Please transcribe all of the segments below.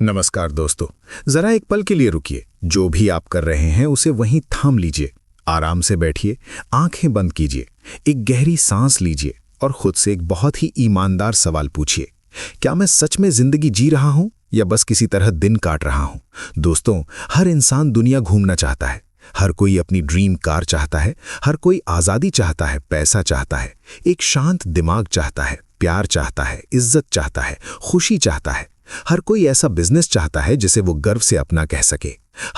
नमस्कार दोस्तों। जरा एक पल के लिए रुकिए। जो भी आप कर रहे हैं उसे वहीं थाम लीजिए। आराम से बैठिए, आंखें बंद कीजिए, एक गहरी सांस लीजिए और खुद से एक बहुत ही ईमानदार सवाल पूछिए। क्या मैं सच में जिंदगी जी रहा हूं या बस किसी तरह दिन काट रहा हूं? दोस्तों, हर इंसान दुनिया घूमना चाहता है। हर कोई अपनी ड्रीम कार चाहता है। हर कोई आज़ादी चाहता है, पैसा चाहता है, एक शांत दिमाग चाहता है, प्यार चाहता है, इज्जत चाहता है, खुशी चाहता है। हर कोई ऐसा बिजनेस चाहता है जिसे वो गर्व से अपना कह सके।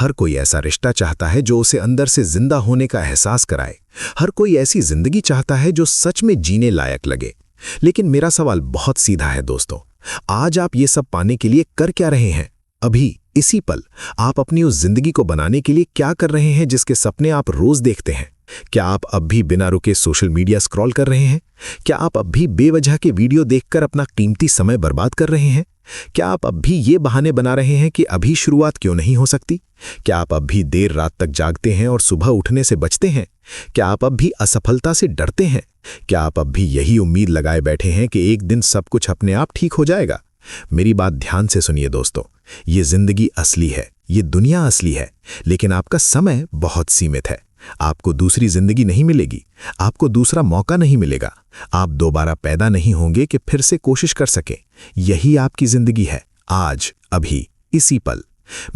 हर कोई ऐसा रिश्ता चाहता है जो उसे अंदर से जिंदा होने का एहसास कराए। हर कोई ऐसी जिंदगी चाहता है जो सच में जीने लायक लगे। लेकिन मेरा सवाल बहुत सीधा है दोस्तों। आज आप ये सब पाने के लिए कर क्या रहे हैं? अभी इसी पल आप अपनी उस जिंदगी को बनाने के लिए क्या कर रहे हैं जिसके सपने आप रोज देखते हैं? क्या आप अब भी बिना रुके सोशल मीडिया स्क्रॉल कर रहे हैं? क्या आप अब भी बेवजह के वीडियो देखकर अपना कीमती समय बर्बाद कर रहे हैं? क्या आप अब भी ये बहाने बना रहे हैं कि अभी शुरुआत क्यों नहीं हो सकती? क्या आप अब भी देर रात तक जागते हैं और सुबह उठने से बचते हैं? क्या आप अब भी असफलता से डरते हैं? क्या आप अब भी यही उम्मीद लगाए बैठे हैं कि एक दिन सब कुछ अपने आप ठीक हो जाएगा? मेरी बात ध्यान से सुनिए दोस्तों। ये जिंदगी असली है, ये दुनिया असली है, लेकिन आपका समय बहुत सीमित है। आपको दूसरी जिंदगी नहीं मिलेगी, आपको दूसरा मौका नहीं मिलेगा। आप दोबारा पैदा नहीं होंगे कि फिर से कोशिश कर सकें। यही आपकी जिंदगी है, आज, अभी, इसी पल।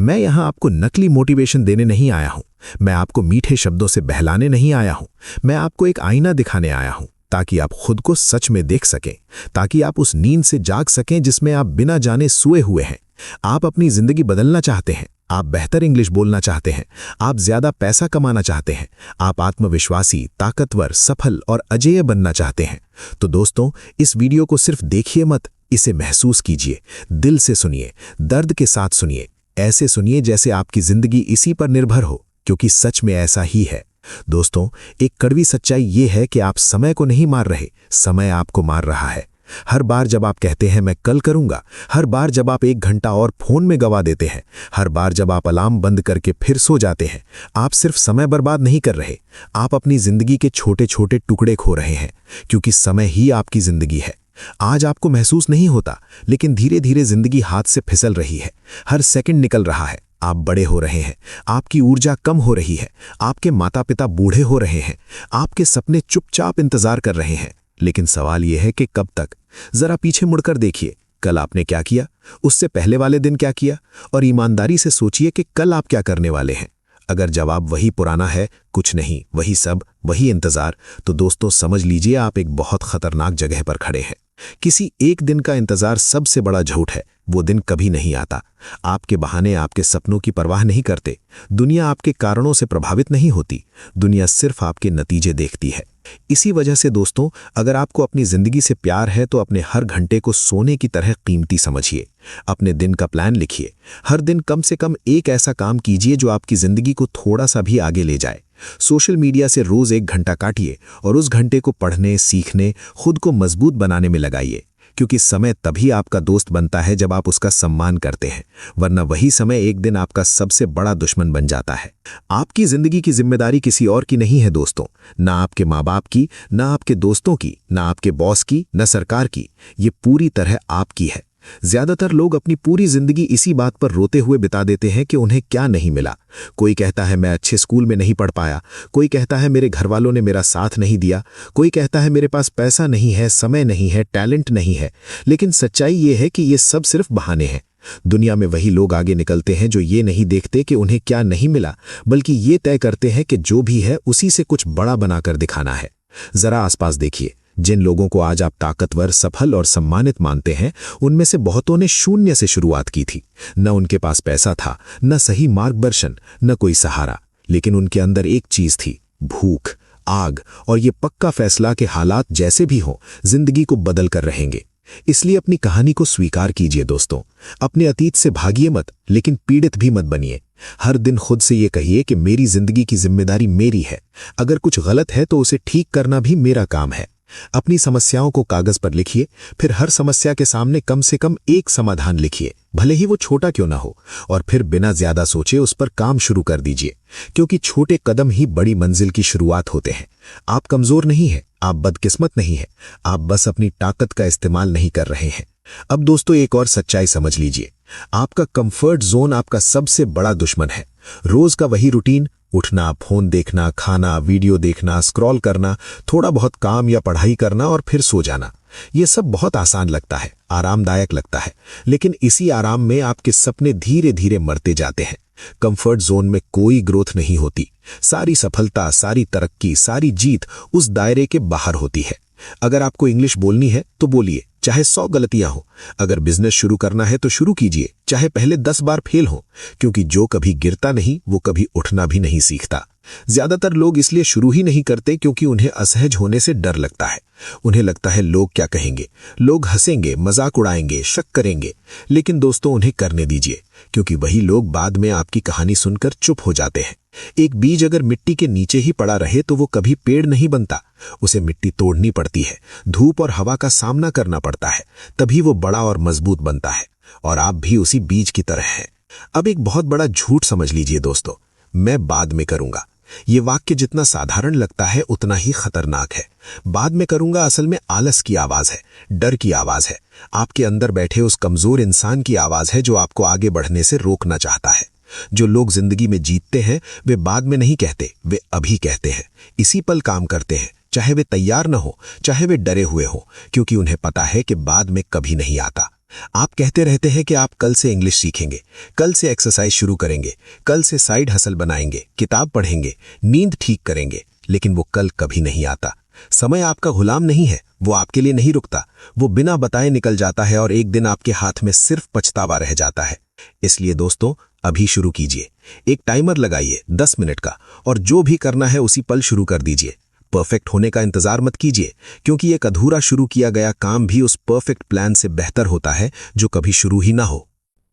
मैं यहां आपको नकली मोटिवेशन देने नहीं आया हूं। मैं आपको मीठे शब्दों से बहलाने नहीं आया हूं। मैं आपको एक आईना दिखाने आया हूं ताकि आप खुद को सच में देख सकें, ताकि आप उस नींद से जाग सकें जिसमें आप बिना जाने सोए हुए हैं। आप अपनी जिंदगी बदलना चाहते हैं, आप बेहतर इंग्लिश बोलना चाहते हैं, आप ज्यादा पैसा कमाना चाहते हैं, आप आत्मविश्वासी, ताकतवर, सफल और अजेय बनना चाहते हैं। तो दोस्तों, इस वीडियो को सिर्फ देखिए मत, इसे महसूस कीजिए, दिल से सुनिए, दर्द के साथ सुनिए, ऐसे सुनिए जैसे आपकी जिंदगी इसी पर निर्भर हो, क्योंकि सच में ऐसा ही है। दोस्तों, एक कड़वी सच्चाई ये है कि आप समय को नहीं मार रहे, समय आपको मार रहा है। हर बार जब आप कहते हैं मैं कल करूंगा, हर बार जब आप 1 घंटा और फोन में गवा देते हैं, हर बार जब आप अलार्म बंद करके फिर सो जाते हैं, आप सिर्फ समय बर्बाद नहीं कर रहे, आप अपनी जिंदगी के छोटे छोटे टुकड़े खो रहे हैं, क्योंकि समय ही आपकी जिंदगी है। आज आपको महसूस नहीं होता, लेकिन धीरे धीरे जिंदगी हाथ से फिसल रही है। हर सेकंड निकल रहा है, आप बड़े हो रहे हैं, आपकी ऊर्जा कम हो रही है, आपके माता पिता बूढ़े हो रहे हैं, आपके सपने चुपचाप इंतजार कर रहे हैं। लेकिन सवाल यह है कि कब तक? जरा पीछे मुड़कर देखिए, कल आपने क्या किया, उससे पहले वाले दिन क्या किया, और ईमानदारी से सोचिए कि कल आप क्या करने वाले हैं। अगर जवाब वही पुराना है, कुछ नहीं, वही सब, वही इंतजार, तो दोस्तों समझ लीजिए आप एक बहुत खतरनाक जगह पर खड़े हैं। किसी एक दिन का इंतजार सबसे बड़ा झूठ है, वो दिन कभी नहीं आता। आपके बहाने आपके सपनों की परवाह नहीं करते। दुनिया आपके कारणों से प्रभावित नहीं होती, दुनिया सिर्फ आपके नतीजे देखती है। इसी वजह से दोस्तों, अगर आपको अपनी जिंदगी से प्यार है तो अपने हर घंटे को सोने की तरह कीमती समझिए। अपने दिन का प्लान लिखिए। हर दिन कम से कम एक ऐसा काम कीजिए जो आपकी जिंदगी को थोड़ा सा भी आगे ले जाए। सोशल मीडिया से रोज 1 घंटा काटिए और उस घंटे को पढ़ने, सीखने, खुद को मजबूत बनाने में लगाइए, क्योंकि समय तभी आपका दोस्त बनता है जब आप उसका सम्मान करते हैं, वरना वही समय एक दिन आपका सबसे बड़ा दुश्मन बन जाता है। आपकी जिंदगी की जिम्मेदारी किसी और की नहीं है दोस्तों, ना आपके माँ बाप की, ना आपके दोस्तों की, ना आपके बॉस की, ना सरकार की। ये पूरी तरह आपकी है। ज्यादातर लोग अपनी पूरी जिंदगी इसी बात पर रोते हुए बिता देते हैं कि उन्हें क्या नहीं मिला। कोई कहता है मैं अच्छे स्कूल में नहीं पढ़ पाया, कोई कहता है मेरे घर वालों ने मेरा साथ नहीं दिया, कोई कहता है मेरे पास पैसा नहीं है, समय नहीं है, टैलेंट नहीं है। लेकिन सच्चाई ये है कि ये सब सिर्फ बहाने हैं। दुनिया में वही लोग आगे निकलते हैं जो ये नहीं देखते कि उन्हें क्या नहीं मिला, बल्कि ये तय करते हैं कि जो भी है उसी से कुछ बड़ा बनाकर दिखाना है। जरा आसपास देखिए, जिन लोगों को आज आप ताकतवर, सफल और सम्मानित मानते हैं, उनमें से बहुतों ने शून्य से शुरुआत की थी। न उनके पास पैसा था, न सही मार्गदर्शन, न कोई सहारा, लेकिन उनके अंदर एक चीज थी, भूख, आग और ये पक्का फैसला कि हालात जैसे भी हों, जिंदगी को बदल कर रहेंगे। इसलिए अपनी कहानी को स्वीकार कीजिए दोस्तों। अपने अतीत से भागिए मत, लेकिन पीड़ित भी मत बनिए। हर दिन खुद से ये कहिए कि मेरी जिंदगी की जिम्मेदारी मेरी है। अगर कुछ गलत है तो उसे ठीक करना भी मेरा काम है। अपनी समस्याओं को कागज पर लिखिए, फिर हर समस्या के सामने कम से कम एक समाधान लिखिए, भले ही वो छोटा क्यों ना हो, और फिर बिना ज्यादा सोचे उस पर काम शुरू कर दीजिए, क्योंकि छोटे कदम ही बड़ी मंजिल की शुरुआत होते हैं। आप कमजोर नहीं हैं, आप बदकिस्मत नहीं हैं, आप बस अपनी ताकत का इस्तेमाल नहीं कर रहे हैं। अब दोस्तों एक और सच्चाई समझ लीजिए, आपका कंफर्ट जोन आपका सबसे बड़ा दुश्मन है। रोज का वही रूटीन, उठना, फोन देखना, खाना, वीडियो देखना, स्क्रॉल करना, थोड़ा बहुत काम या पढ़ाई करना और फिर सो जाना। ये सब बहुत आसान लगता है, आरामदायक लगता है, लेकिन इसी आराम में आपके सपने धीरे धीरे मरते जाते हैं। कंफर्ट जोन में कोई ग्रोथ नहीं होती। सारी सफलता, सारी तरक्की, सारी जीत उस दायरे के बाहर होती है। अगर आपको इंग्लिश बोलनी है तो बोलिए, चाहे 100 गलतियां हो। अगर बिजनेस शुरू करना है तो शुरू कीजिए, चाहे पहले 10 बार फेल हो, क्योंकि जो कभी गिरता नहीं वो कभी उठना भी नहीं सीखता। ज्यादातर लोग इसलिए शुरू ही नहीं करते क्योंकि उन्हें असहज होने से डर लगता है। उन्हें लगता है लोग क्या कहेंगे, लोग हंसेंगे, मजाक उड़ाएंगे, शक करेंगे। लेकिन दोस्तों उन्हें करने दीजिए, क्योंकि वही लोग बाद में आपकी कहानी सुनकर चुप हो जाते हैं। एक बीज अगर मिट्टी के नीचे ही पड़ा रहे तो वो कभी पेड़ नहीं बनता। उसे मिट्टी तोड़नी पड़ती है, धूप और हवा का सामना करना पड़ता है, तभी वो बड़ा और मजबूत बनता है। और आप भी उसी बीज की तरह हैं। अब एक बहुत बड़ा झूठ समझ लीजिए दोस्तों, मैं बाद में करूंगा। ये वाक्य जितना साधारण लगता है उतना ही खतरनाक है। बाद में करूंगा असल में आलस की आवाज है, डर की आवाज है, आपके अंदर बैठे उस कमजोर इंसान की आवाज है जो आपको आगे बढ़ने से रोकना चाहता है। जो लोग जिंदगी में जीतते हैं वे बाद में नहीं कहते, वे अभी कहते हैं। इसी पल काम करते हैं, चाहे वे तैयार न हो, चाहे वे डरे हुए हो, क्योंकि उन्हें पता है कि बाद में कभी नहीं आता। आप कहते रहते हैं कि आप कल से इंग्लिश सीखेंगे, कल से एक्सरसाइज शुरू करेंगे, कल से साइड हसल बनाएंगे, किताब पढ़ेंगे, नींद ठीक करेंगे, लेकिन वो कल कभी नहीं आता। समय आपका गुलाम नहीं है, वो आपके लिए नहीं रुकता। वो बिना बताए निकल जाता है और एक दिन आपके हाथ में सिर्फ पछतावा रह जाता है। इसलिए दोस्तों अभी शुरू कीजिए। एक टाइमर लगाइए 10 मिनट का, और जो भी करना है उसी पल शुरू कर दीजिए। परफेक्ट होने का इंतजार मत कीजिए, क्योंकि एक अधूरा शुरू किया गया काम भी उस परफेक्ट प्लान से बेहतर होता है जो कभी शुरू ही ना हो।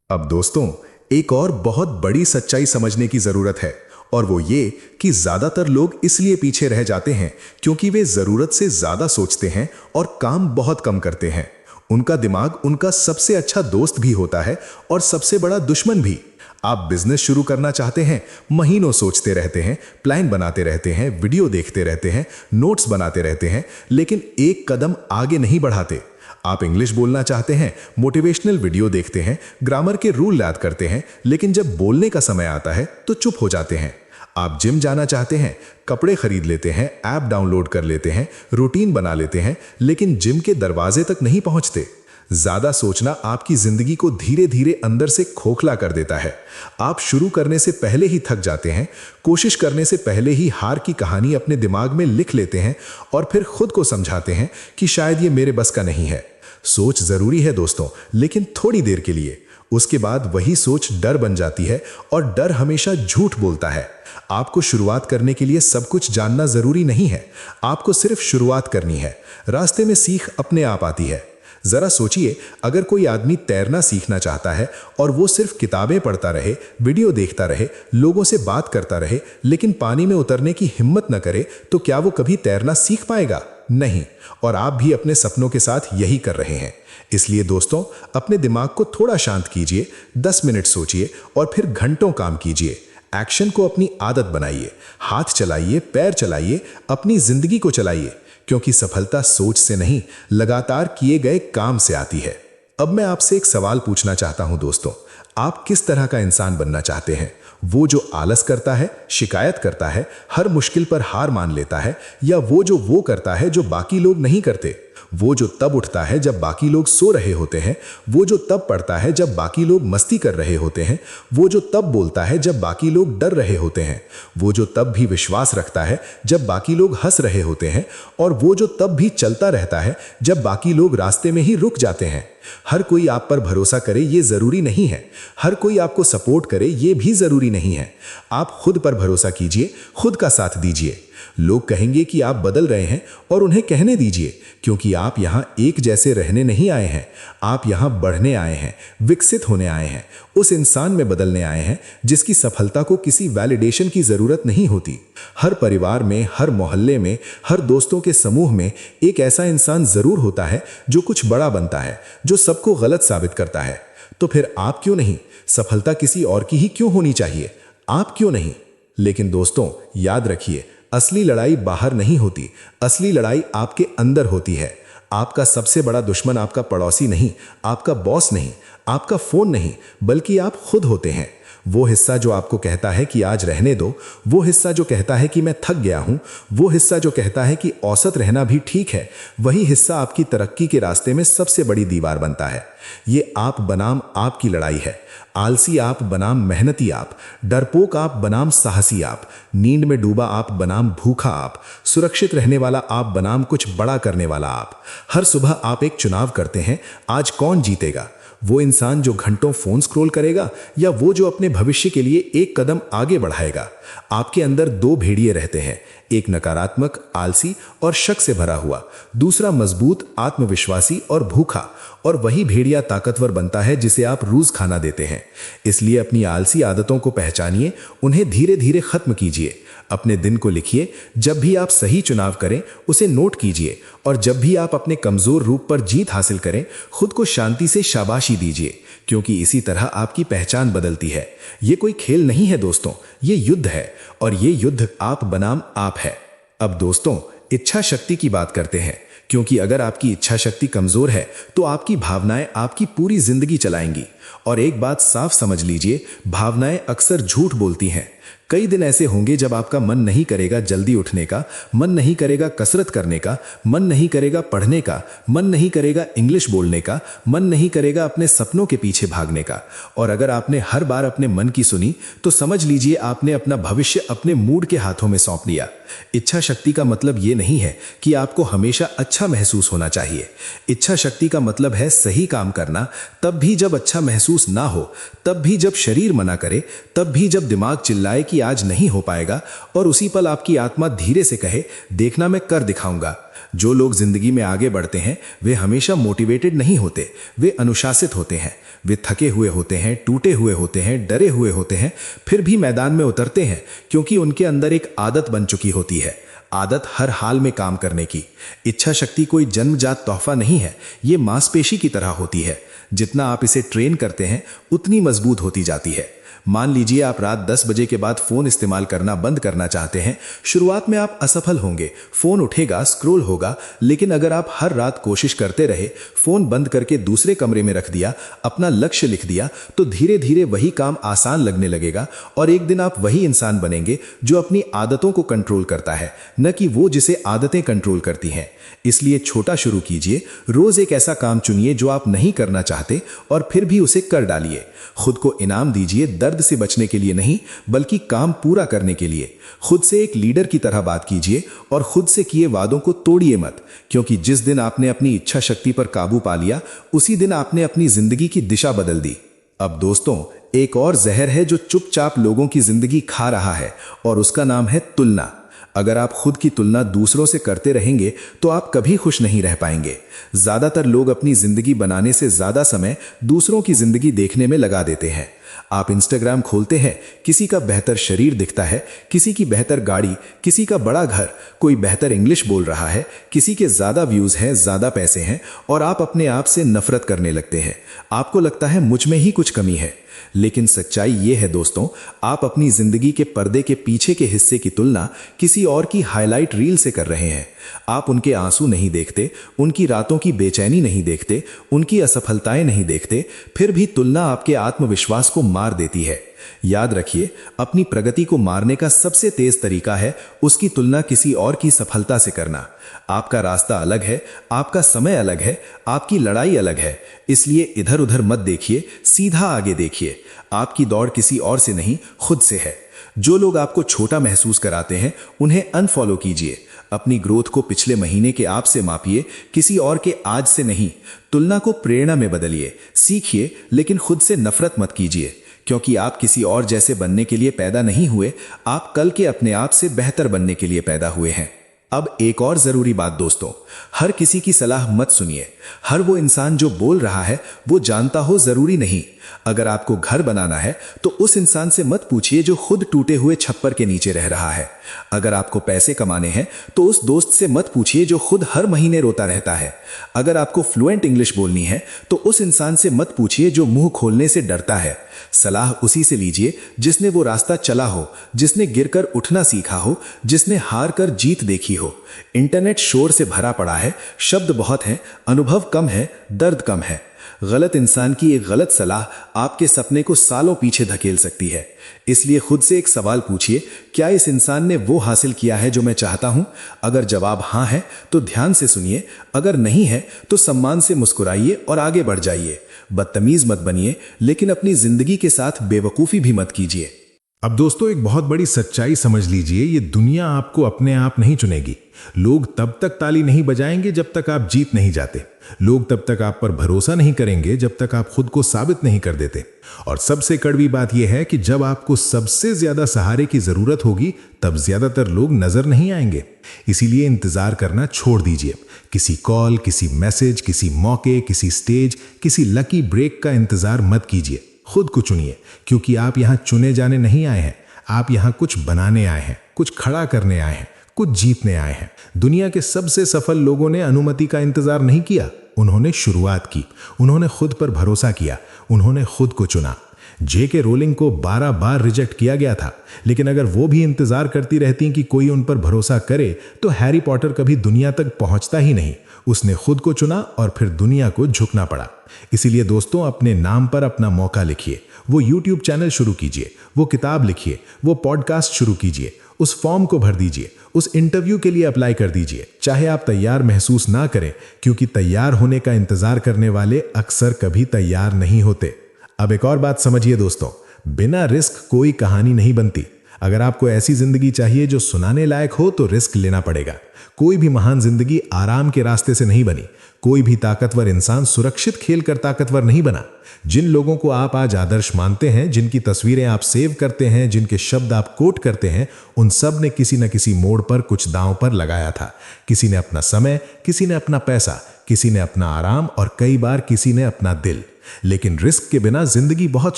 अब दोस्तों एक और बहुत बड़ी सच्चाई समझने की जरूरत है, और वो ये कि ज्यादातर लोग इसलिए पीछे रह जाते हैं क्योंकि वे जरूरत से ज्यादा सोचते हैं और काम बहुत कम करते हैं। उनका दिमाग उनका सबसे अच्छा दोस्त भी होता है और सबसे बड़ा दुश्मन भी। आप बिजनेस शुरू करना चाहते हैं, महीनों सोचते रहते हैं, प्लान बनाते रहते हैं, वीडियो देखते रहते हैं, नोट्स बनाते रहते हैं, लेकिन एक कदम आगे नहीं बढ़ाते। आप इंग्लिश बोलना चाहते हैं, मोटिवेशनल वीडियो देखते हैं, ग्रामर के रूल याद करते हैं, लेकिन जब बोलने का समय आता है तो चुप हो जाते हैं। आप जिम जाना चाहते हैं, कपड़े खरीद लेते हैं, ऐप डाउनलोड कर लेते हैं, रूटीन बना लेते हैं, लेकिन जिम के दरवाजे तक नहीं पहुंचते। ज्यादा सोचना आपकी जिंदगी को धीरे धीरे अंदर से खोखला कर देता है। आप शुरू करने से पहले ही थक जाते हैं, कोशिश करने से पहले ही हार की कहानी अपने दिमाग में लिख लेते हैं और फिर खुद को समझाते हैं कि शायद ये मेरे बस का नहीं है। सोच जरूरी है दोस्तों, लेकिन थोड़ी देर के लिए। उसके बाद वही सोच डर बन जाती है, और डर हमेशा झूठ बोलता है। आपको शुरुआत करने के लिए सब कुछ जानना जरूरी नहीं है, आपको सिर्फ शुरुआत करनी है। रास्ते में सीख अपने आप आती है। जरा सोचिए, अगर कोई आदमी तैरना सीखना चाहता है और वो सिर्फ किताबें पढ़ता रहे, वीडियो देखता रहे, लोगों से बात करता रहे, लेकिन पानी में उतरने की हिम्मत न करे, तो क्या वो कभी तैरना सीख पाएगा? नहीं। और आप भी अपने सपनों के साथ यही कर रहे हैं। इसलिए दोस्तों अपने दिमाग को थोड़ा शांत कीजिए, 10 मिनट सोचिए और फिर घंटों काम कीजिए। एक्शन को अपनी आदत बनाइए, हाथ चलाइए, पैर चलाइए, अपनी जिंदगी को चलाइए, क्योंकि सफलता सोच से नहीं, लगातार किए गए काम से आती है। अब मैं आपसे एक सवाल पूछना चाहता हूं दोस्तों, आप किस तरह का इंसान बनना चाहते हैं? वो जो आलस करता है, शिकायत करता है, हर मुश्किल पर हार मान लेता है, या वो करता है जो बाकी लोग नहीं करते? वो जो तब उठता है जब बाकी लोग सो रहे होते हैं, वो जो तब पढ़ता है जब बाकी लोग मस्ती कर रहे होते हैं, वो जो तब बोलता है जब बाकी लोग डर रहे होते हैं, वो जो तब भी विश्वास रखता है जब बाकी लोग हंस रहे होते हैं, और वो जो तब भी चलता रहता है जब बाकी लोग रास्ते में ही रुक जाते हैं। हर कोई आप पर भरोसा करे ये जरूरी नहीं है, हर कोई आपको सपोर्ट करे ये भी जरूरी नहीं है। आप खुद पर भरोसा कीजिए, खुद का साथ दीजिए। लोग कहेंगे कि आप बदल रहे हैं, और उन्हें कहने दीजिए, क्योंकि आप यहां एक जैसे रहने नहीं आए हैं। आप यहां बढ़ने आए हैं, विकसित होने आए हैं, उस इंसान में बदलने आए हैं जिसकी सफलता को किसी वैलिडेशन की जरूरत नहीं होती। हर परिवार में, हर मोहल्ले में, हर दोस्तों के समूह में एक ऐसा इंसान जरूर होता है जो कुछ बड़ा बनता है, जो सबको गलत साबित करता है। तो फिर आप क्यों नहीं? सफलता किसी और की ही क्यों होनी चाहिए? आप क्यों नहीं? लेकिन दोस्तों याद रखिए, असली लड़ाई बाहर नहीं होती, असली लड़ाई आपके अंदर होती है। आपका सबसे बड़ा दुश्मन आपका पड़ोसी नहीं, आपका बॉस नहीं, आपका फोन नहीं, बल्कि आप खुद होते हैं। वो हिस्सा जो आपको कहता है कि आज रहने दो, वो हिस्सा जो कहता है कि मैं थक गया हूं, वो हिस्सा जो कहता है कि औसत रहना भी ठीक है, वही हिस्सा आपकी तरक्की के रास्ते में सबसे बड़ी दीवार बनता है। ये आप बनाम आपकी लड़ाई है। आलसी आप बनाम मेहनती आप, डरपोक आप बनाम साहसी आप, नींद में डूबा आप बनाम भूखा आप, सुरक्षित रहने वाला आप बनाम कुछ बड़ा करने वाला आप। हर सुबह आप एक चुनाव करते हैं, आज कौन जीतेगा? वो इंसान जो घंटों फोन स्क्रॉल करेगा या वो जो अपने भविष्य के लिए एक कदम आगे बढ़ाएगा? आपके अंदर दो भेड़िए रहते हैं, एक नकारात्मक, आलसी और शक से भरा हुआ, दूसरा मजबूत, आत्मविश्वासी और भूखा। और वही भेड़िया ताकतवर बनता है जिसे आप रोज खाना देते हैं। इसलिए अपनी आलसी आदतों को पहचानिए, उन्हें धीरे धीरे खत्म कीजिए। अपने दिन को लिखिए, जब भी आप सही चुनाव करें उसे नोट कीजिए, और जब भी आप अपने कमजोर रूप पर जीत हासिल करें खुद को शांति से शाबाशी दीजिए, क्योंकि इसी तरह आपकी पहचान बदलती है। ये कोई खेल नहीं है दोस्तों, ये युद्ध है, और ये युद्ध आप बनाम आप है। अब दोस्तों, इच्छा शक्ति की बात करते हैं, क्योंकि अगर आपकी इच्छा शक्ति कमजोर है तो आपकी भावनाएं आपकी पूरी जिंदगी चलाएंगी। और एक बात साफ समझ लीजिए, भावनाएं अक्सर झूठ बोलती हैं। कई दिन ऐसे होंगे जब आपका मन नहीं करेगा जल्दी उठने का, मन नहीं करेगा कसरत करने का, मन नहीं करेगा पढ़ने का, मन नहीं करेगा इंग्लिश बोलने का, मन नहीं करेगा अपने सपनों के पीछे भागने का। और अगर आपने हर बार अपने मन की सुनी तो समझ लीजिए आपने अपना भविष्य अपने मूड के हाथों में सौंप लिया। इच्छा शक्ति का मतलब ये नहीं है कि आपको हमेशा अच्छा महसूस होना चाहिए। इच्छा शक्ति का मतलब है सही काम करना, तब भी जब अच्छा महसूस ना हो, तब भी जब शरीर मना करे, तब भी जब दिमाग चिल्लाए कि आज नहीं हो पाएगा, और उसी पल आपकी आत्मा धीरे से कहे, देखना मैं कर दिखाऊंगा। जो लोग जिंदगी में आगे बढ़ते हैं वे हमेशा मोटिवेटेड नहीं होते, वे अनुशासित होते हैं। वे थके हुए होते हैं, टूटे हुए होते हैं, डरे हुए होते हैं, फिर भी मैदान में उतरते हैं, क्योंकि उनके अंदर एक आदत बन चुकी होती है, आदत हर हाल में काम करने की। इच्छा शक्ति कोई जन्मजात तोहफा नहीं है, ये मांसपेशी की तरह होती है। जितना आप इसे ट्रेन करते हैं उतनी मजबूत होती जाती है। मान लीजिए आप रात 10 बजे के बाद फोन इस्तेमाल करना बंद करना चाहते हैं। शुरुआत में आप असफल होंगे, फोन उठेगा, स्क्रॉल होगा, लेकिन अगर आप हर रात कोशिश करते रहे, फोन बंद करके दूसरे कमरे में रख दिया, अपना लक्ष्य लिख दिया, तो धीरे धीरे वही काम आसान लगने लगेगा, और एक दिन आप वही इंसान बनेंगे जो अपनी आदतों को कंट्रोल करता है, न कि वो जिसे आदतें कंट्रोल करती हैं। इसलिए छोटा शुरू कीजिए, रोज एक ऐसा काम चुनिए जो आप नहीं करना चाहते, और फिर भी उसे कर डालिए। खुद को इनाम दीजिए, दर्द से बचने के लिए नहीं, बल्कि काम पूरा करने के लिए। खुद से एक लीडर की तरह बात कीजिए, और खुद से किए वादों को तोड़िए मत, क्योंकि जिस दिन आपने अपनी इच्छा शक्ति पर काबू पा लिया, उसी दिन आपने अपनी जिंदगी की दिशा बदल दी। अब दोस्तों, एक और जहर है जो चुपचाप लोगों की जिंदगी खा रहा है, और उसका नाम है तुलना। अगर आप खुद की तुलना दूसरों से करते रहेंगे तो आप कभी खुश नहीं रह पाएंगे। ज्यादातर लोग अपनी जिंदगी बनाने से ज्यादा समय दूसरों की जिंदगी देखने में लगा देते हैं। आप इंस्टाग्राम खोलते हैं, किसी का बेहतर शरीर दिखता है, किसी की बेहतर गाड़ी, किसी का बड़ा घर, कोई बेहतर इंग्लिश बोल रहा है, किसी के ज्यादा व्यूज हैं, ज्यादा पैसे हैं, और आप अपने आप से नफरत करने लगते हैं। आपको लगता है मुझ में ही कुछ कमी है। लेकिन सच्चाई यह है दोस्तों, आप अपनी जिंदगी के पर्दे के पीछे के हिस्से की तुलना किसी और की हाईलाइट रील से कर रहे हैं। आप उनके आंसू नहीं देखते, उनकी रातों की बेचैनी नहीं देखते, उनकी असफलताएं नहीं देखते, फिर भी तुलना आपके आत्मविश्वास को मार देती है। याद रखिए, अपनी प्रगति को मारने का सबसे तेज तरीका है उसकी तुलना किसी और की सफलता से करना। आपका रास्ता अलग है, आपका समय अलग है, आपकी लड़ाई अलग है, इसलिए इधर उधर मत देखिए, सीधा आगे देखिए। आपकी दौड़ किसी और से नहीं, खुद से है। जो लोग आपको छोटा महसूस कराते हैं उन्हें अनफॉलो कीजिए। अपनी ग्रोथ को पिछले महीने के आप से मापिए, किसी और के आज से नहीं। तुलना को प्रेरणा में बदलिए, सीखिए, लेकिन खुद से नफरत मत कीजिए, क्योंकि आप किसी और जैसे बनने के लिए पैदा नहीं हुए, आप कल के अपने आप से बेहतर बनने के लिए पैदा हुए हैं। अब एक और जरूरी बात दोस्तों, हर किसी की सलाह मत सुनिए। हर वो इंसान जो बोल रहा है वो जानता हो जरूरी नहीं। अगर आपको घर बनाना है तो उस इंसान से मत पूछिए जो खुद टूटे हुए छप्पर के नीचे रह रहा है। अगर आपको पैसे कमाने हैं तो उस दोस्त से मत पूछिए जो खुद हर महीने रोता रहता है। अगर आपको फ्लुएंट इंग्लिश बोलनी है तो उस इंसान से मत पूछिए जो मुंह खोलने से डरता है। सलाह उसी से लीजिए जिसने वो रास्ता चला हो, जिसने गिरकर उठना सीखा हो, जिसने हार कर जीत देखी हो। इंटरनेट शोर से भरा पड़ा है, शब्द बहुत हैं, अनुभव कम है, दर्द कम है। गलत इंसान की एक गलत सलाह आपके सपने को सालों पीछे धकेल सकती है। इसलिए खुद से एक सवाल पूछिए, क्या इस इंसान ने वो हासिल किया है जो मैं चाहता हूं? अगर जवाब हाँ है तो ध्यान से सुनिए, अगर नहीं है तो सम्मान से मुस्कुराइए और आगे बढ़ जाइए। बदतमीज मत बनिए, लेकिन अपनी जिंदगी के साथ बेवकूफ़ी भी मत कीजिए। अब दोस्तों एक बहुत बड़ी सच्चाई समझ लीजिए, ये दुनिया आपको अपने आप नहीं चुनेगी। लोग तब तक ताली नहीं बजाएंगे जब तक आप जीत नहीं जाते। लोग तब तक आप पर भरोसा नहीं करेंगे जब तक आप खुद को साबित नहीं कर देते। और सबसे कड़वी बात यह है कि जब आपको सबसे ज्यादा सहारे की जरूरत होगी तब ज्यादातर लोग नजर नहीं आएंगे। इसीलिए इंतजार करना छोड़ दीजिए। किसी कॉल, किसी मैसेज, किसी मौके, किसी स्टेज, किसी लकी ब्रेक का इंतजार मत कीजिए। खुद को चुनिए, क्योंकि आप यहां चुने जाने नहीं आए हैं। आप यहां कुछ बनाने आए हैं, कुछ खड़ा करने आए हैं, कुछ जीतने आए हैं। दुनिया के सबसे सफल लोगों ने अनुमति का इंतजार नहीं किया, उन्होंने शुरुआत की। उन्होंने खुद पर भरोसा किया, उन्होंने खुद को चुना। जेके रोलिंग को 12 बार रिजेक्ट किया गया था, लेकिन अगर वो भी इंतजार करती रहती कि कोई उन पर भरोसा करे तो हैरी पॉटर कभी दुनिया तक पहुंचता ही नहीं। उसने खुद को चुना और फिर दुनिया को झुकना पड़ा। इसीलिए दोस्तों, अपने नाम पर अपना मौका लिखिए। वो यूट्यूब चैनल शुरू कीजिए, वो किताब लिखिए, वो पॉडकास्ट शुरू कीजिए, उस फॉर्म को भर दीजिए, उस इंटरव्यू के लिए अप्लाई कर दीजिए। चाहे आप तैयार महसूस ना करें, क्योंकि तैयार होने का इंतजार करने वाले अक्सर कभी तैयार नहीं होते। अब एक और बात समझिए दोस्तों, बिना रिस्क कोई कहानी नहीं बनती। अगर आपको ऐसी जिंदगी चाहिए जो सुनाने लायक हो तो रिस्क लेना पड़ेगा। कोई भी महान जिंदगी आराम के रास्ते से नहीं बनी। कोई भी ताकतवर इंसान सुरक्षित खेल कर ताकतवर नहीं बना। जिन लोगों को आप आज आदर्श मानते हैं, जिनकी तस्वीरें आप सेव करते हैं, जिनके शब्द आप कोट करते हैं, उन सब ने किसी न किसी मोड़ पर कुछ दांव पर लगाया था। किसी ने अपना समय, किसी ने अपना पैसा, किसी ने अपना आराम और कई बार किसी ने अपना दिल। लेकिन रिस्क के बिना जिंदगी बहुत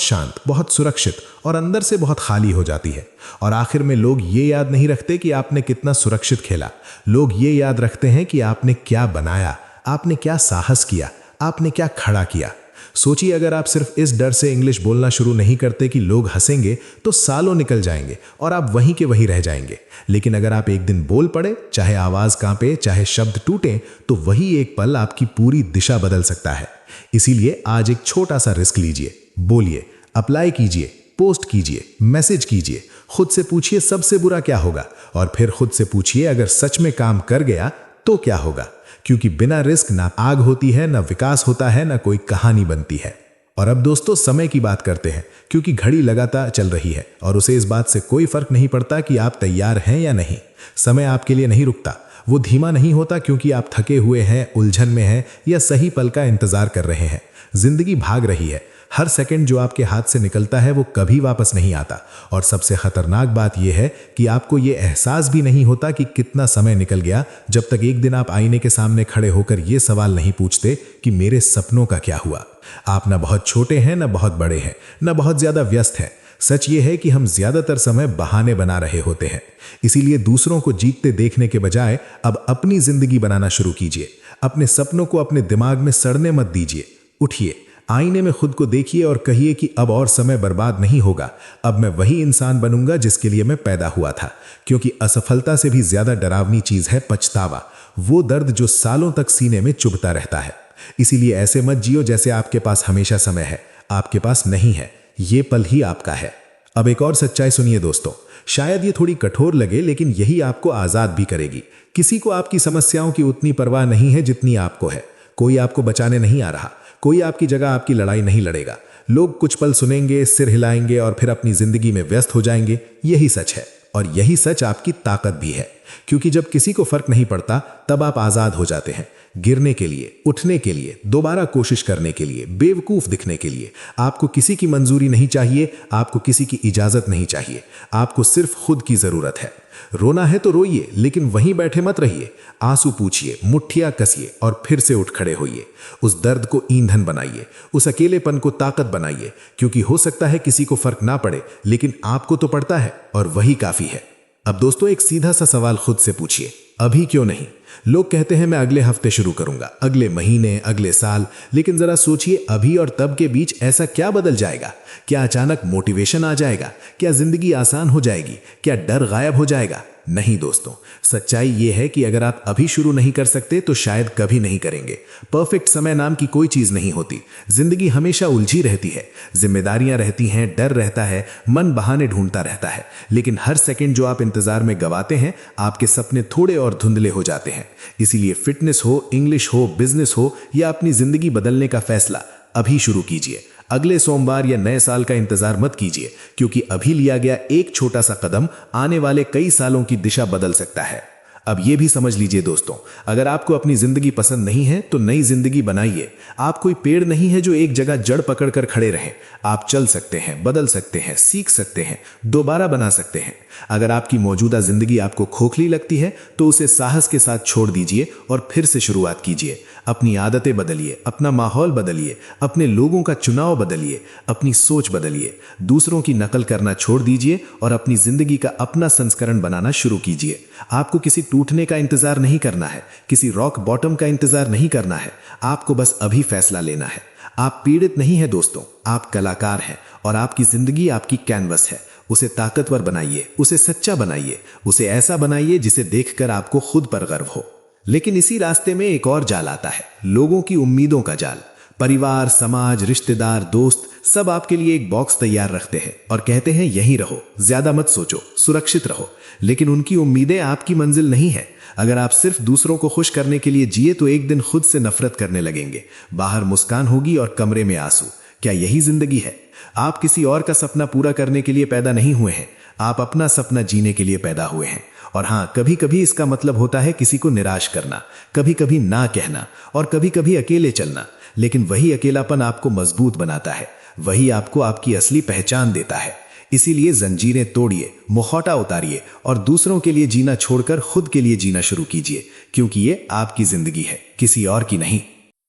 शांत, बहुत सुरक्षित और अंदर से बहुत खाली हो जाती है। और आखिर में लोग ये याद नहीं रखते कि आपने कितना सुरक्षित खेला। लोग ये याद रखते हैं कि आपने क्या बनाया, आपने क्या साहस किया, आपने क्या खड़ा किया। सोचिए, अगर आप सिर्फ इस डर से इंग्लिश बोलना शुरू नहीं करते कि लोग हंसेंगे, तो सालों निकल जाएंगे और आप वहीं के वहीं रह जाएंगे। लेकिन अगर आप एक दिन बोल पड़े, चाहे आवाज कांपे, चाहे शब्द टूटे, तो वही एक पल आपकी पूरी दिशा बदल सकता है। इसीलिए आज एक छोटा सा रिस्क लीजिए। बोलिए, अप्लाई कीजिए, पोस्ट कीजिए, मैसेज कीजिए। खुद से पूछिए सबसे बुरा क्या होगा, और फिर खुद से पूछिए अगर सच में काम कर गया तो क्या होगा। क्योंकि बिना रिस्क ना आग होती है, ना विकास होता है, ना कोई कहानी बनती है। और अब दोस्तों समय की बात करते हैं, क्योंकि घड़ी लगातार चल रही है और उसे इस बात से कोई फर्क नहीं पड़ता कि आप तैयार हैं या नहीं। समय आपके लिए नहीं रुकता, वो धीमा नहीं होता क्योंकि आप थके हुए हैं, उलझन में हैं या सही पल का इंतजार कर रहे हैं। जिंदगी भाग रही है। हर सेकंड जो आपके हाथ से निकलता है वो कभी वापस नहीं आता। और सबसे खतरनाक बात यह है कि आपको ये एहसास भी नहीं होता कि कितना समय निकल गया, जब तक एक दिन आप आईने के सामने खड़े होकर ये सवाल नहीं पूछते कि मेरे सपनों का क्या हुआ। आप ना बहुत छोटे हैं, ना बहुत बड़े हैं, ना बहुत ज्यादा व्यस्त हैं। सच ये है कि हम ज्यादातर समय बहाने बना रहे होते हैं। इसीलिए दूसरों को जीतते देखने के बजाय अब अपनी जिंदगी बनाना शुरू कीजिए। अपने सपनों को अपने दिमाग में सड़ने मत दीजिए। उठिए, आईने में खुद को देखिए और कहिए कि अब और समय बर्बाद नहीं होगा। अब मैं वही इंसान बनूंगा जिसके लिए मैं पैदा हुआ था। क्योंकि असफलता से भी ज्यादा डरावनी चीज है पछतावा, वो दर्द जो सालों तक सीने में चुभता रहता है। इसीलिए ऐसे मत जियो जैसे आपके पास हमेशा समय है। आपके पास नहीं है, ये पल ही आपका है। अब एक और सच्चाई सुनिए दोस्तों, शायद ये थोड़ी कठोर लगे, लेकिन यही आपको आजाद भी करेगी। किसी को आपकी समस्याओं की उतनी परवाह नहीं है जितनी आपको है। कोई आपको बचाने नहीं आ रहा, कोई आपकी जगह आपकी लड़ाई नहीं लड़ेगा। लोग कुछ पल सुनेंगे, सिर हिलाएंगे और फिर अपनी जिंदगी में व्यस्त हो जाएंगे। यही सच है और यही सच आपकी ताकत भी है। क्योंकि जब किसी को फर्क नहीं पड़ता तब आप आजाद हो जाते हैं, गिरने के लिए, उठने के लिए, दोबारा कोशिश करने के लिए, बेवकूफ दिखने के लिए। आपको किसी की मंजूरी नहीं चाहिए, आपको किसी की इजाजत नहीं चाहिए, आपको सिर्फ खुद की जरूरत है। रोना है तो रोइए, लेकिन वहीं बैठे मत रहिए। आंसू पूछिए, मुट्ठियां कसिए और फिर से उठ खड़े होइए। उस दर्द को ईंधन बनाइए, उस अकेलेपन को ताकत बनाइए, क्योंकि हो सकता है किसी को फर्क ना पड़े, लेकिन आपको तो पड़ता है और वही काफी है। अब दोस्तों, एक सीधा सा सवाल खुद से पूछिए, अभी क्यों नहीं? लोग कहते हैं मैं अगले हफ्ते शुरू करूंगा, अगले महीने, अगले साल, लेकिन जरा सोचिए अभी और तब के बीच ऐसा क्या बदल जाएगा? क्या अचानक मोटिवेशन आ जाएगा? क्या जिंदगी आसान हो जाएगी? क्या डर गायब हो जाएगा? नहीं दोस्तों, सच्चाई यह है कि अगर आप अभी शुरू नहीं कर सकते तो शायद कभी नहीं करेंगे। परफेक्ट समय नाम की कोई चीज नहीं होती। जिंदगी हमेशा उलझी रहती है, जिम्मेदारियां रहती हैं, डर रहता है, मन बहाने ढूंढता रहता है, लेकिन हर सेकंड जो आप इंतजार में गवाते हैं, आपके सपने थोड़े और धुंधले हो जाते हैं। इसीलिए फिटनेस हो, इंग्लिश हो, बिजनेस हो या अपनी जिंदगी बदलने का फैसला अभी शुरू कीजिए। अगले सोमवार या नए साल का इंतजार मत कीजिए, क्योंकि अभी लिया गया एक छोटा सा कदम आने वाले कई सालों की दिशा बदल सकता है। अब यह भी समझ लीजिए दोस्तों, अगर आपको अपनी जिंदगी पसंद नहीं है तो नई जिंदगी बनाइए। आप कोई पेड़ नहीं है जो एक जगह जड़ पकड़कर खड़े रहे। आप चल सकते हैं, बदल सकते हैं, सीख सकते हैं, दोबारा बना सकते हैं। अगर आपकी मौजूदा जिंदगी आपको खोखली लगती है तो उसे साहस के साथ छोड़ दीजिए और फिर से शुरुआत कीजिए। अपनी आदतें बदलिए, अपना माहौल बदलिए, अपने लोगों का चुनाव बदलिए, अपनी सोच बदलिए, दूसरों की नकल करना छोड़ दीजिए और अपनी जिंदगी का अपना संस्करण बनाना शुरू कीजिए। आपको किसी टूटने का इंतजार नहीं करना है, किसी रॉक बॉटम का इंतजार नहीं करना है। आपको बस अभी फैसला लेना है। आप पीड़ित नहीं है दोस्तों, आप कलाकार हैं और आपकी जिंदगी आपकी कैनवस है। उसे ताकतवर बनाइए, उसे सच्चा बनाइए, उसे ऐसा बनाइए जिसे देखकर आपको खुद पर गर्व हो। लेकिन इसी रास्ते में एक और जाल आता है, लोगों की उम्मीदों का जाल। परिवार, समाज, रिश्तेदार, दोस्त सब आपके लिए एक बॉक्स तैयार रखते हैं और कहते हैं यहीं रहो, ज्यादा मत सोचो, सुरक्षित रहो। लेकिन उनकी उम्मीदें आपकी मंजिल नहीं है। अगर आप सिर्फ दूसरों को खुश करने के लिए जिए तो एक दिन खुद से नफरत करने लगेंगे। बाहर मुस्कान होगी और कमरे में आंसू। क्या यही जिंदगी है? आप किसी और का सपना पूरा करने के लिए पैदा नहीं हुए हैं, आप अपना सपना जीने के लिए पैदा हुए हैं। और हाँ, कभी कभी इसका मतलब होता है किसी को निराश करना, कभी कभी ना कहना और कभी कभी अकेले चलना। लेकिन वही अकेलापन आपको मजबूत बनाता है, वही आपको आपकी असली पहचान देता है। इसीलिए जंजीरें तोड़िए, मुखौटा उतारिए और दूसरों के लिए जीना छोड़कर खुद के लिए जीना शुरू कीजिए, क्योंकि ये आपकी जिंदगी है, किसी और की नहीं।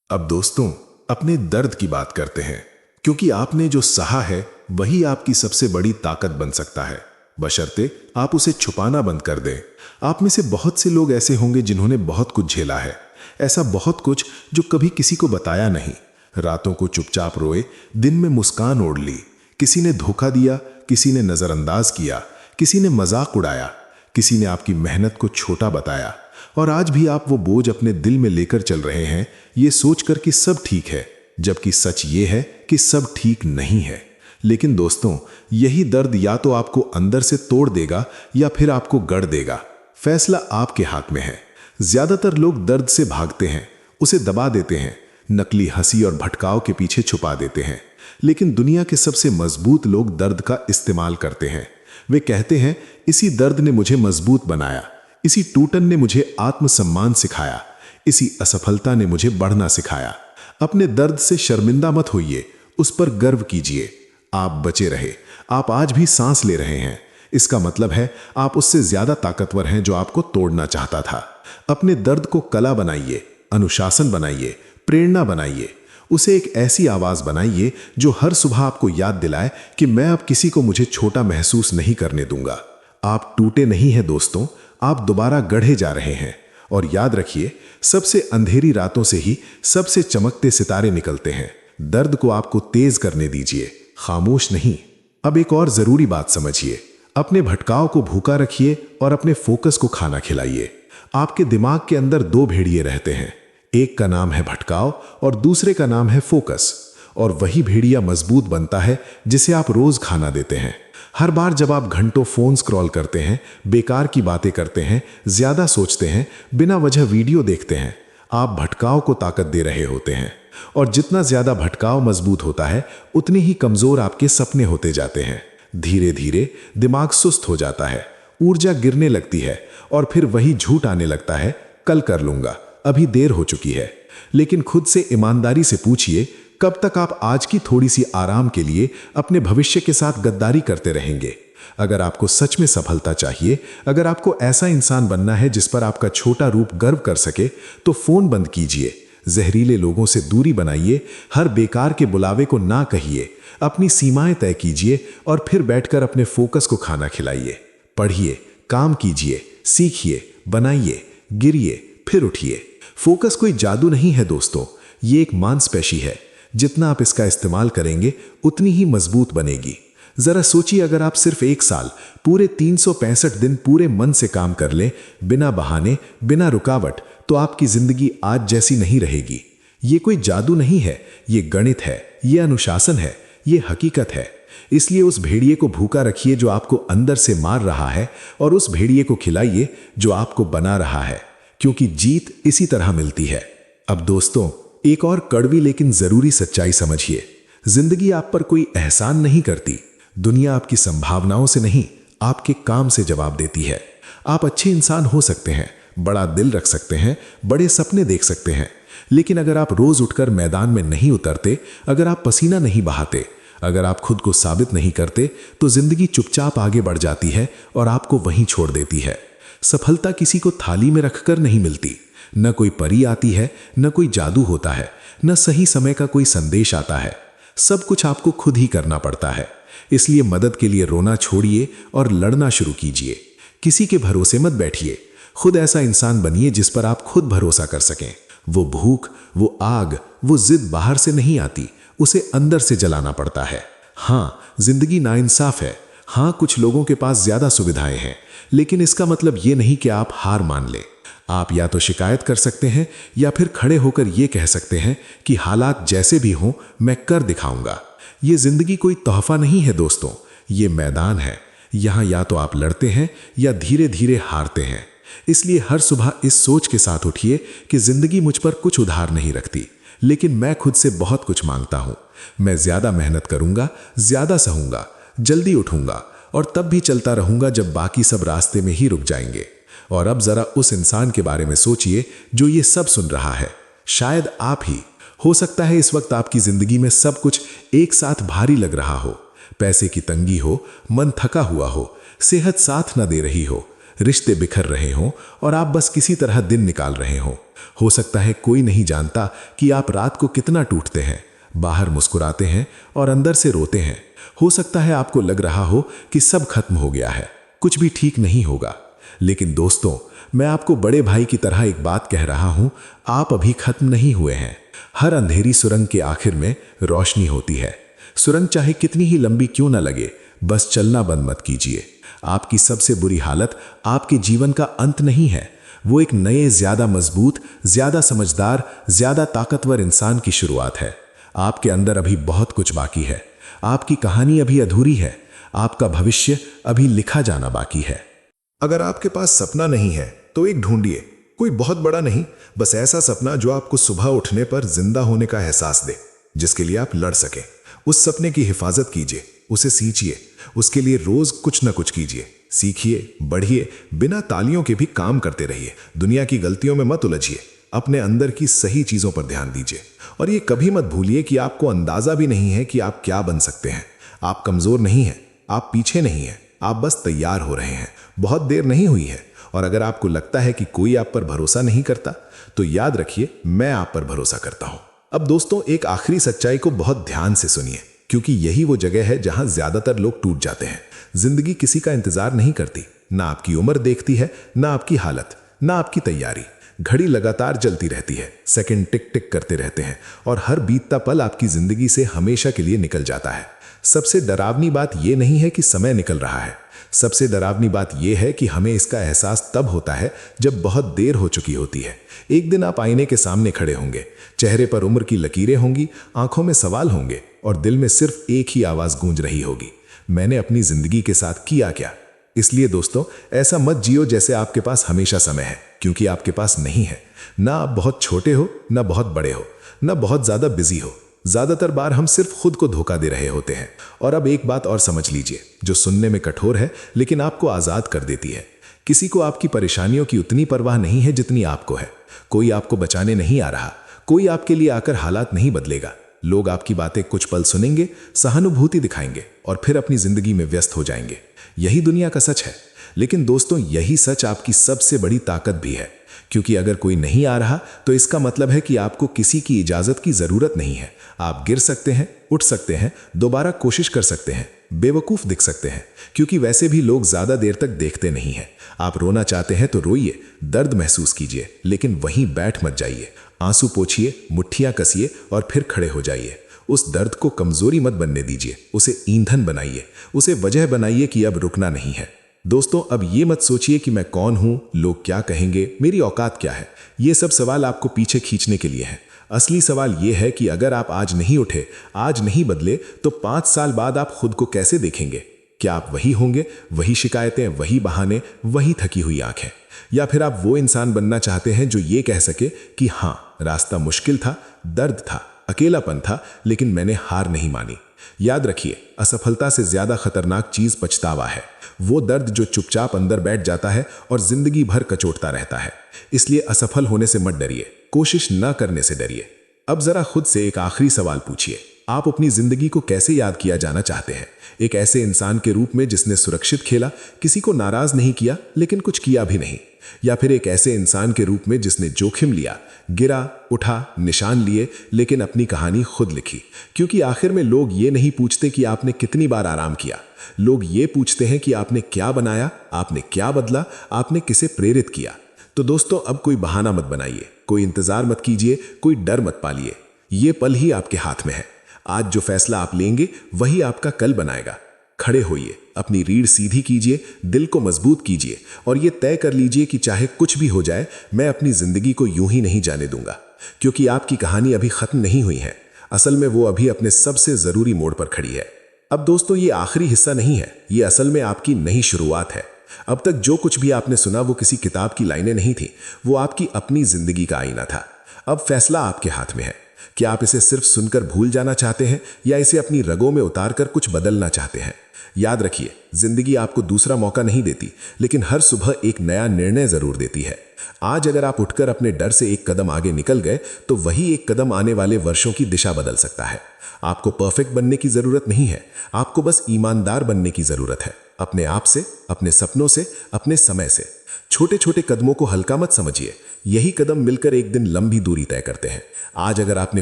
अब दोस्तों, अपने दर्द की बात करते हैं, क्योंकि आपने जो सहा है वही आपकी सबसे बड़ी ताकत बन सकता है, बशर्ते आप उसे छुपाना बंद कर दें। आप में से बहुत से लोग ऐसे होंगे जिन्होंने बहुत कुछ झेला है, ऐसा बहुत कुछ जो कभी किसी को बताया नहीं। रातों को चुपचाप रोए, दिन में मुस्कान ओढ़ ली। किसी ने धोखा दिया, किसी ने नजरअंदाज किया, किसी ने मजाक उड़ाया, किसी ने आपकी मेहनत को छोटा बताया। और आज भी आप वो बोझ अपने दिल में लेकर चल रहे हैं, ये सोचकर कि सब ठीक है, जबकि सच ये है कि सब ठीक नहीं है। लेकिन दोस्तों, यही दर्द या तो आपको अंदर से तोड़ देगा या फिर आपको गढ़ देगा। फैसला आपके हाथ में है। ज्यादातर लोग दर्द से भागते हैं, उसे दबा देते हैं, नकली हंसी और भटकाव के पीछे छुपा देते हैं। लेकिन दुनिया के सबसे मजबूत लोग दर्द का इस्तेमाल करते हैं। वे कहते हैं, इसी दर्द ने मुझे मजबूत बनाया, इसी टूटन ने मुझे आत्मसम्मान सिखाया, इसी असफलता ने मुझे बढ़ना सिखाया। अपने दर्द से शर्मिंदा मत होइए, उस पर गर्व कीजिए। आप बचे रहे, आप आज भी सांस ले रहे हैं। इसका मतलब है आप उससे ज्यादा ताकतवर हैं जो आपको तोड़ना चाहता था। अपने दर्द को कला बनाइए, अनुशासन बनाइए, प्रेरणा बनाइए। उसे एक ऐसी आवाज बनाइए जो हर सुबह आपको याद दिलाए कि मैं अब किसी को मुझे छोटा महसूस नहीं करने दूंगा। आप टूटे नहीं हैं दोस्तों, आप दोबारा गढ़े जा रहे हैं। और याद रखिए, सबसे अंधेरी रातों से ही सबसे चमकते सितारे निकलते हैं। दर्द को आपको तेज करने दीजिए, खामोश नहीं। अब एक और जरूरी बात समझिए, अपने भटकाव को भूखा रखिए और अपने फोकस को खाना खिलाइए। आपके दिमाग के अंदर दो भेड़िए रहते हैं, एक का नाम है भटकाव और दूसरे का नाम है फोकस। और वही भेड़िया मजबूत बनता है जिसे आप रोज खाना देते हैं। हर बार जब आप घंटों फोन स्क्रॉल करते हैं, बेकार की बातें करते हैं, ज्यादा सोचते हैं, बिना वजह वीडियो देखते हैं, आप भटकाव को ताकत दे रहे होते हैं। और जितना ज्यादा भटकाव मजबूत होता है, उतने ही कमजोर आपके सपने होते जाते हैं। धीरे धीरे दिमाग सुस्त हो जाता है, ऊर्जा गिरने लगती है और फिर वही झूठ आने लगता है, कल कर लूंगा, अभी देर हो चुकी है। लेकिन खुद से ईमानदारी से पूछिए, कब तक आप आज की थोड़ी सी आराम के लिए अपने भविष्य के साथ गद्दारी करते रहेंगे? अगर आपको सच में सफलता चाहिए, अगर आपको ऐसा इंसान बनना है जिस पर आपका छोटा रूप गर्व कर सके, तो फोन बंद कीजिए, जहरीले लोगों से दूरी बनाइए, हर बेकार के बुलावे को ना कहिए, अपनी सीमाएं तय कीजिए और फिर बैठकर अपने फोकस को खाना खिलाइए। पढ़िए, काम कीजिए, सीखिए, बनाइए, गिरिए, फिर उठिए। फोकस कोई जादू नहीं है दोस्तों, ये एक मांसपेशी है। जितना आप इसका इस्तेमाल करेंगे उतनी ही मजबूत बनेगी। जरा सोचिए, अगर आप सिर्फ एक साल पूरे 365 दिन पूरे मन से काम कर लें, बिना बहाने, बिना रुकावट, तो आपकी जिंदगी आज जैसी नहीं रहेगी। ये कोई जादू नहीं है, ये गणित है, ये अनुशासन है, ये हकीकत है। इसलिए उस भेड़िए को भूखा रखिए जो आपको अंदर से मार रहा है, और उस भेड़िए को खिलाइए जो आपको बना रहा है, क्योंकि जीत इसी तरह मिलती है। अब दोस्तों, एक और कड़वी लेकिन जरूरी सच्चाई समझिए। जिंदगी आप पर कोई एहसान नहीं करती। दुनिया आपकी संभावनाओं से नहीं, आपके काम से जवाब देती है। आप अच्छे इंसान हो सकते हैं, बड़ा दिल रख सकते हैं, बड़े सपने देख सकते हैं, लेकिन अगर आप रोज उठकर मैदान में नहीं उतरते, अगर आप पसीना नहीं बहाते, अगर आप खुद को साबित नहीं करते, तो जिंदगी चुपचाप आगे बढ़ जाती है और आपको वहीं छोड़ देती है। सफलता किसी को थाली में रखकर नहीं मिलती। न कोई परी आती है, न कोई जादू होता है, न सही समय का कोई संदेश आता है। सब कुछ आपको खुद ही करना पड़ता है। इसलिए मदद के लिए रोना छोड़िए और लड़ना शुरू कीजिए। किसी के भरोसे मत बैठिए। खुद ऐसा इंसान बनिए जिस पर आप खुद भरोसा कर सकें। वो भूख, वो आग, वो जिद बाहर से नहीं आती, उसे अंदर से जलाना पड़ता है। हाँ, जिंदगी नाइंसाफ है। हाँ, कुछ लोगों के पास ज्यादा सुविधाएं हैं, लेकिन इसका मतलब ये नहीं कि आप हार मान लें। आप या तो शिकायत कर सकते हैं या फिर खड़े होकर ये कह सकते हैं कि हालात जैसे भी हों, मैं कर दिखाऊंगा। ये जिंदगी कोई तोहफा नहीं है दोस्तों, ये मैदान है। यहाँ या तो आप लड़ते हैं या धीरे धीरे हारते हैं। इसलिए हर सुबह इस सोच के साथ उठिए कि जिंदगी मुझ पर कुछ उधार नहीं रखती, लेकिन मैं खुद से बहुत कुछ मांगता हूँ। मैं ज्यादा मेहनत करूंगा, ज्यादा सहूंगा, जल्दी उठूंगा और तब भी चलता रहूंगा जब बाकी सब रास्ते में ही रुक जाएंगे। और अब जरा उस इंसान के बारे में सोचिए जो ये सब सुन रहा है। शायद आप ही हो सकता है इस वक्त आपकी जिंदगी में सब कुछ एक साथ भारी लग रहा हो। पैसे की तंगी हो, मन थका हुआ हो, सेहत साथ न दे रही हो, रिश्ते बिखर रहे हों और आप बस किसी तरह दिन निकाल रहे हों। हो सकता है कोई नहीं जानता कि आप रात को कितना टूटते हैं, बाहर मुस्कुराते हैं और अंदर से रोते हैं। हो सकता है आपको लग रहा हो कि सब खत्म हो गया है, कुछ भी ठीक नहीं होगा। लेकिन दोस्तों, मैं आपको बड़े भाई की तरह एक बात कह रहा हूं, आप अभी खत्म नहीं हुए हैं। हर अंधेरी सुरंग के आखिर में रोशनी होती है। सुरंग चाहे कितनी ही लंबी क्यों ना लगे, बस चलना बंद मत कीजिए। आपकी सबसे बुरी हालत आपके जीवन का अंत नहीं है, वो एक नए, ज्यादा मजबूत, ज्यादा समझदार, ज्यादा ताकतवर इंसान की शुरुआत है। आपके अंदर अभी बहुत कुछ बाकी है। आपकी कहानी अभी अधूरी है। आपका भविष्य अभी लिखा जाना बाकी है। अगर आपके पास सपना नहीं है तो एक ढूंढिए, कोई बहुत बड़ा नहीं, बस ऐसा सपना जो आपको सुबह उठने पर जिंदा होने का एहसास दे, जिसके लिए आप लड़ सकें। उस सपने की हिफाजत कीजिए, उसे सींचिए, उसके लिए रोज कुछ न कुछ कीजिए, सीखिए, बढ़िए, बिना तालियों के भी काम करते रहिए। दुनिया की गलतियों में मत उलझिए, अपने अंदर की सही चीजों पर ध्यान दीजिए। और ये कभी मत भूलिए कि आपको अंदाजा भी नहीं है कि आप क्या बन सकते हैं। आप कमजोर नहीं हैं, आप पीछे नहीं हैं, आप बस तैयार हो रहे हैं। बहुत देर नहीं हुई है। और अगर आपको लगता है कि कोई आप पर भरोसा नहीं करता, तो याद रखिए, मैं आप पर भरोसा करता हूं। अब दोस्तों, एक आखिरी सच्चाई को बहुत ध्यान से सुनिए, क्योंकि यही वो जगह है जहां ज्यादातर लोग टूट जाते हैं। जिंदगी किसी का इंतजार नहीं करती, ना आपकी उम्र देखती है, ना आपकी हालत, ना आपकी तैयारी। घड़ी लगातार चलती रहती है, सेकंड टिक टिक करते रहते हैं और हर बीतता पल आपकी जिंदगी से हमेशा के लिए निकल जाता है। सबसे डरावनी बात यह नहीं है कि समय निकल रहा है, सबसे डरावनी बात यह है कि हमें इसका एहसास तब होता है जब बहुत देर हो चुकी होती है। एक दिन आप आईने के सामने खड़े होंगे, चेहरे पर उम्र की लकीरें होंगी, आंखों में सवाल होंगे और दिल में सिर्फ एक ही आवाज गूंज रही होगी, मैंने अपनी जिंदगी के साथ किया क्या। इसलिए दोस्तों, ऐसा मत जियो जैसे आपके पास हमेशा समय है, क्योंकि आपके पास नहीं है। ना आप बहुत छोटे हो, ना बहुत बड़े हो, ना बहुत ज्यादा बिजी हो, ज्यादातर बार हम सिर्फ खुद को धोखा दे रहे होते हैं। और अब एक बात और समझ लीजिए, जो सुनने में कठोर है लेकिन आपको आजाद कर देती है। किसी को आपकी परेशानियों की उतनी परवाह नहीं है जितनी आपको है। कोई आपको बचाने नहीं आ रहा, कोई आपके लिए आकर हालात नहीं बदलेगा। लोग आपकी बातें कुछ पल सुनेंगे, सहानुभूति दिखाएंगे और फिर अपनी जिंदगी में व्यस्त हो जाएंगे। यही दुनिया का सच है। लेकिन दोस्तों, यही सच आपकी सबसे बड़ी ताकत भी है, क्योंकि अगर कोई नहीं आ रहा तो इसका मतलब है कि आपको किसी की इजाजत की जरूरत नहीं है। आप गिर सकते हैं, उठ सकते हैं, दोबारा कोशिश कर सकते हैं, बेवकूफ दिख सकते हैं, क्योंकि वैसे भी लोग ज्यादा देर तक देखते नहीं हैं। आप रोना चाहते हैं तो रोइए, दर्द महसूस कीजिए, लेकिन वहीं बैठ मत जाइए। आंसू पोंछिए, मुट्ठियां कसिए और फिर खड़े हो जाइए। उस दर्द को कमजोरी मत बनने दीजिए, उसे ईंधन बनाइए, उसे वजह बनाइए कि अब रुकना नहीं है। दोस्तों, अब ये मत सोचिए कि मैं कौन हूं, लोग क्या कहेंगे, मेरी औकात क्या है। ये सब सवाल आपको पीछे खींचने के लिए हैं। असली सवाल ये है कि अगर आप आज नहीं उठे, आज नहीं बदले, तो 5 साल बाद आप खुद को कैसे देखेंगे? क्या आप वही होंगे, वही शिकायतें, वही बहाने, वही थकी हुई आंखें? या फिर आप वो इंसान बनना चाहते हैं जो ये कह सके कि हाँ, रास्ता मुश्किल था, दर्द था, अकेलापन था, लेकिन मैंने हार नहीं मानी। याद रखिए, असफलता से ज्यादा खतरनाक चीज पछतावा है। वो दर्द जो चुपचाप अंदर बैठ जाता है और जिंदगी भर कचोटता रहता है। इसलिए असफल होने से मत डरिए, कोशिश न करने से डरिए। अब जरा खुद से एक आखिरी सवाल पूछिए, आप अपनी जिंदगी को कैसे याद किया जाना चाहते हैं? एक ऐसे इंसान के रूप में जिसने सुरक्षित खेला, किसी को नाराज नहीं किया लेकिन कुछ किया भी नहीं? या फिर एक ऐसे इंसान के रूप में जिसने जोखिम लिया, गिरा, उठा, निशान लिए, लेकिन अपनी कहानी खुद लिखी? क्योंकि आखिर में लोग ये नहीं पूछते कि आपने कितनी बार आराम किया, लोग ये पूछते हैं कि आपने क्या बनाया, आपने क्या बदला, आपने किसे प्रेरित किया। तो दोस्तों, अब कोई बहाना मत बनाइए, कोई इंतजार मत कीजिए, कोई डर मत पालिए। ये पल ही आपके हाथ में है। आज जो फैसला आप लेंगे वही आपका कल बनाएगा। खड़े होइए, अपनी रीढ़ सीधी कीजिए, दिल को मजबूत कीजिए और ये तय कर लीजिए कि चाहे कुछ भी हो जाए, मैं अपनी जिंदगी को यूं ही नहीं जाने दूंगा। क्योंकि आपकी कहानी अभी खत्म नहीं हुई है। असल में वो अभी अपने सबसे जरूरी मोड़ पर खड़ी है। अब दोस्तों, ये आखिरी हिस्सा नहीं है, ये असल में आपकी नई शुरुआत है। अब तक जो कुछ भी आपने सुना वो किसी किताब की लाइनें नहीं थी, वो आपकी अपनी जिंदगी का आईना था। अब फैसला आपके हाथ में है। क्या आप इसे सिर्फ सुनकर भूल जाना चाहते हैं या इसे अपनी रगों में उतारकर कुछ बदलना चाहते हैं? याद रखिए, जिंदगी आपको दूसरा मौका नहीं देती, लेकिन हर सुबह एक नया निर्णय जरूर देती है। आज अगर आप उठकर अपने डर से एक कदम आगे निकल गए, तो वही एक कदम आने वाले वर्षों की दिशा बदल सकता है। आपको परफेक्ट बनने की जरूरत नहीं है, आपको बस ईमानदार बनने की जरूरत है। अपने आप से, अपने सपनों से, अपने समय से। छोटे छोटे कदमों को हल्का मत समझिए, यही कदम मिलकर एक दिन लंबी दूरी तय करते हैं। आज अगर आपने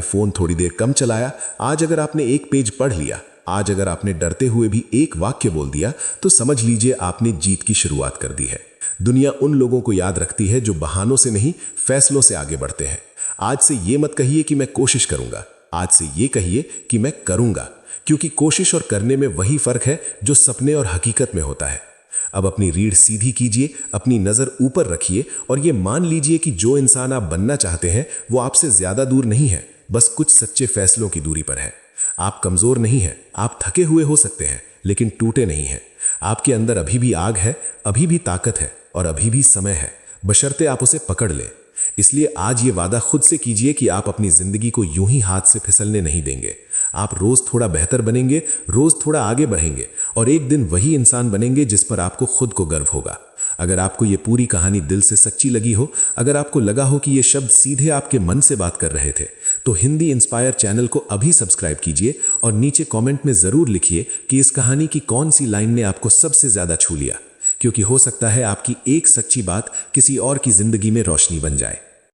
फोन थोड़ी देर कम चलाया, आज अगर आपने एक पेज पढ़ लिया, आज अगर आपने डरते हुए भी एक वाक्य बोल दिया, तो समझ लीजिए आपने जीत की शुरुआत कर दी है। दुनिया उन लोगों को याद रखती है जो बहानों से नहीं, फैसलों से आगे बढ़ते हैं। आज से ये मत कहिए कि मैं कोशिश करूंगा, आज से ये कहिए कि मैं करूंगा, क्योंकि कोशिश और करने में वही फर्क है जो सपने और हकीकत में होता है। अब अपनी रीढ़ सीधी कीजिए, अपनी नजर ऊपर रखिए और ये मान लीजिए कि जो इंसान आप बनना चाहते हैं वो आपसे ज्यादा दूर नहीं है, बस कुछ सच्चे फैसलों की दूरी पर है। आप कमजोर नहीं हैं, आप थके हुए हो सकते हैं, लेकिन टूटे नहीं हैं। आपके अंदर अभी भी आग है, अभी भी ताकत है और अभी भी समय है, बशर्ते आप उसे पकड़ लें। इसलिए आज ये वादा खुद से कीजिए कि आप अपनी जिंदगी को यूं ही हाथ से फिसलने नहीं देंगे। आप रोज थोड़ा बेहतर बनेंगे, रोज थोड़ा आगे बढ़ेंगे और एक दिन वही इंसान बनेंगे जिस पर आपको खुद को गर्व होगा। अगर आपको ये पूरी कहानी दिल से सच्ची लगी हो, अगर आपको लगा हो कि ये शब्द सीधे आपके मन से बात कर रहे थे, तो हिंदी इंस्पायर चैनल को अभी सब्सक्राइब कीजिए और नीचे कमेंट में जरूर लिखिए कि इस कहानी की कौन सी लाइन ने आपको सबसे ज्यादा छू लिया, क्योंकि हो सकता है आपकी एक सच्ची बात किसी और की जिंदगी में रोशनी बन जाए।